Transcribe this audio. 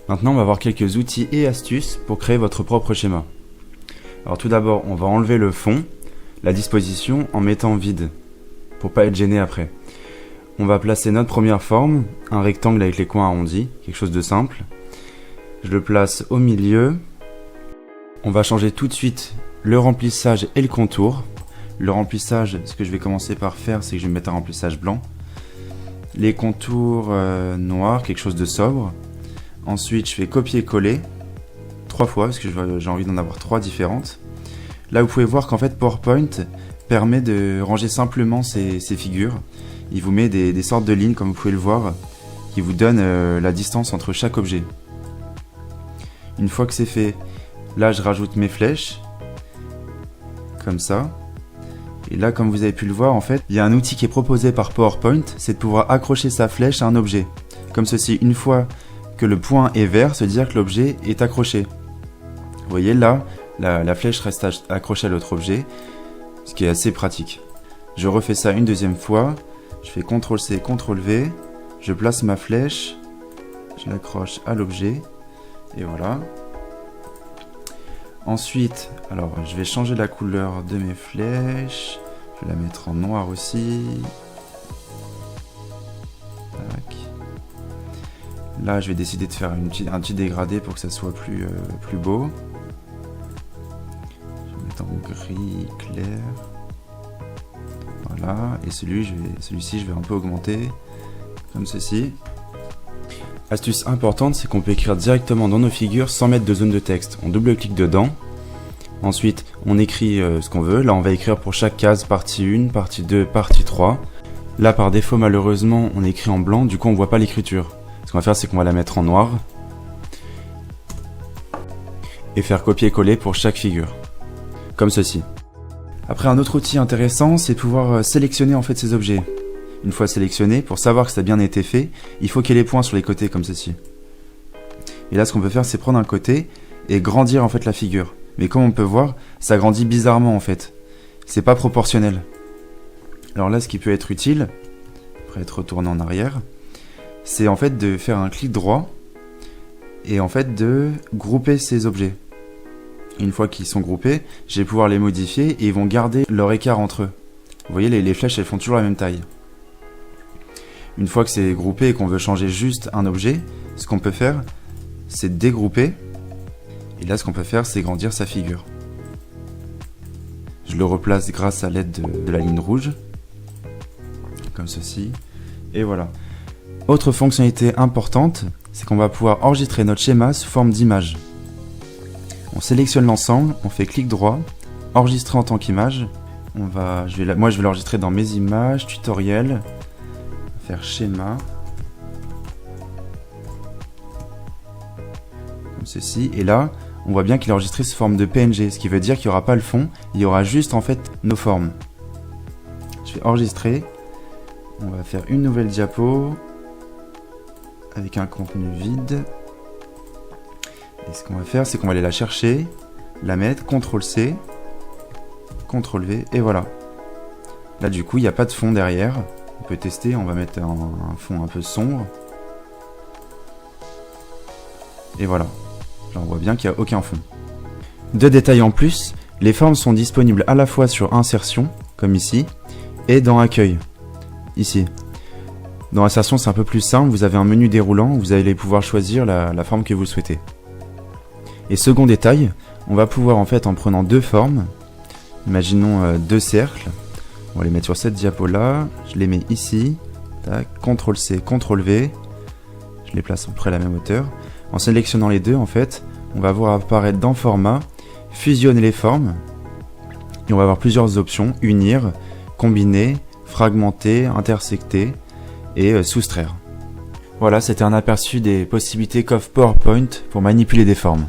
Maintenant, on va voir quelques outils et astuces pour créer votre propre schéma. Alors tout d'abord, on va enlever le fond, la disposition en mettant vide, pour pas être gêné après. On va placer notre première forme, un rectangle avec les coins arrondis, quelque chose de simple. Je le place au milieu. On va changer tout de suite le remplissage et le contour. Le remplissage, ce que je vais commencer par faire, c'est que je vais mettre un remplissage blanc. Les contours noirs, quelque chose de sobre. Ensuite, je vais copier-coller 3 fois, parce que j'ai envie d'en avoir 3 différentes. Là, vous pouvez voir qu'en fait, PowerPoint permet de ranger simplement ces figures. Il vous met des sortes de lignes, comme vous pouvez le voir, qui vous donnent la distance entre chaque objet. Une fois que c'est fait, là, je rajoute mes flèches, comme ça. Et là, comme vous avez pu le voir, en fait, il y a un outil qui est proposé par PowerPoint, c'est de pouvoir accrocher sa flèche à un objet. Comme ceci, une fois que le point est vert, ça veut dire que l'objet est accroché. Vous voyez là, la flèche reste accrochée à l'autre objet, ce qui est assez pratique. Je refais ça une deuxième fois, je fais CTRL-C, CTRL-V, je place ma flèche, je l'accroche à l'objet, et voilà. Ensuite, alors je vais changer la couleur de mes flèches, je vais la mettre en noir aussi. Tac. Là, je vais décider de faire un petit dégradé pour que ça soit plus beau. Je vais mettre en gris clair. Voilà, et celui-ci, je vais un peu augmenter, comme ceci. Astuce importante, c'est qu'on peut écrire directement dans nos figures sans mettre de zone de texte. On double-clique dedans. Ensuite, on écrit ce qu'on veut. Là, on va écrire pour chaque case, partie 1, partie 2, partie 3. Là, par défaut, malheureusement, on écrit en blanc, du coup, on ne voit pas l'écriture. Ce qu'on va faire, c'est qu'on va la mettre en noir et faire copier-coller pour chaque figure, comme ceci. Après, un autre outil intéressant, c'est de pouvoir sélectionner en fait ces objets. Une fois sélectionné, pour savoir que ça a bien été fait, il faut qu'il y ait les points sur les côtés comme ceci. Et là, ce qu'on peut faire, c'est prendre un côté et grandir en fait la figure. Mais comme on peut voir, ça grandit bizarrement en fait. C'est pas proportionnel. Alors là, ce qui peut être utile, après être retourné en arrière, c'est en fait de faire un clic droit et en fait de grouper ces objets. Une fois qu'ils sont groupés, je vais pouvoir les modifier et ils vont garder leur écart entre eux. Vous voyez, les flèches, elles font toujours la même taille. Une fois que c'est groupé et qu'on veut changer juste un objet, ce qu'on peut faire, c'est dégrouper. Et là, ce qu'on peut faire, c'est grandir sa figure. Je le replace grâce à l'aide de la ligne rouge, comme ceci. Et voilà. Autre fonctionnalité importante, c'est qu'on va pouvoir enregistrer notre schéma sous forme d'image. On sélectionne l'ensemble, on fait clic droit, enregistrer en tant qu'image. Moi, je vais l'enregistrer dans mes images, tutoriel, faire schéma, comme ceci. Et là, on voit bien qu'il est enregistré sous forme de PNG, ce qui veut dire qu'il n'y aura pas le fond, il y aura juste en fait nos formes. Je vais enregistrer, on va faire une nouvelle diapo avec un contenu vide. Et ce qu'on va faire, c'est qu'on va aller la chercher, la mettre, CTRL-C, CTRL-V, et voilà. Là, du coup, il n'y a pas de fond derrière. On peut tester, on va mettre un fond un peu sombre. Et voilà. Là, on voit bien qu'il n'y a aucun fond. Deux détails en plus, les formes sont disponibles à la fois sur Insertion, comme ici, et dans Accueil, ici. Dans Insertion, c'est un peu plus simple, vous avez un menu déroulant, vous allez pouvoir choisir la forme que vous souhaitez. Et second détail, on va pouvoir en fait, en prenant deux formes, imaginons deux cercles, on va les mettre sur cette diapo là, je les mets ici, tac, CTRL-C, CTRL-V, je les place à peu près à la même hauteur. En sélectionnant les deux, en fait, on va voir apparaître dans Format, fusionner les formes, et on va avoir plusieurs options, unir, combiner, fragmenter, intersecter et soustraire. Voilà, c'était un aperçu des possibilités qu'offre PowerPoint pour manipuler des formes.